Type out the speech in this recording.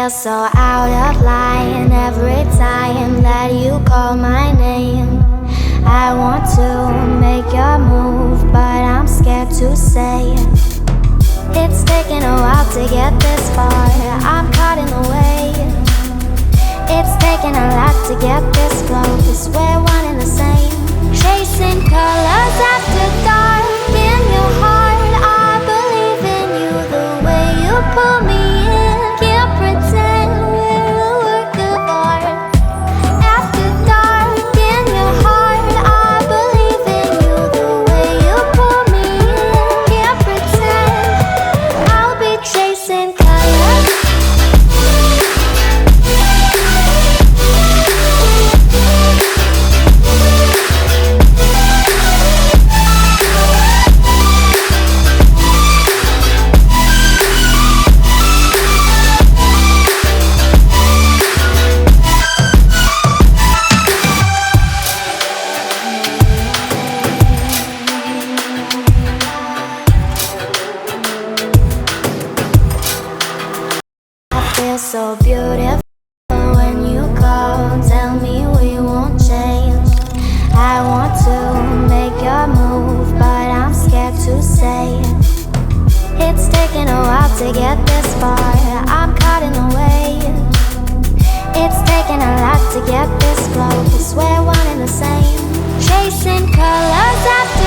feel so out of line every time that you call my name. I want to make your move, but I'm scared to say it. It's taken a while to get this far, I'm caught in the way. It's taken a lot to get this close, we're one and the same. Chasing colors after dark in your heart, I believe in you the way you pull me in. Can't pretend we're a work of art. After dark in your heart, I believe in you the way you pull me in. Can't pretend I'll be chasing colors. So beautiful when you call, tell me we won't change. I want to make your move, but I'm scared to say it. It's taken a while to get this far, I'm caught in the way. It's taken a lot to get this close, we're one and the same. Chasing colors after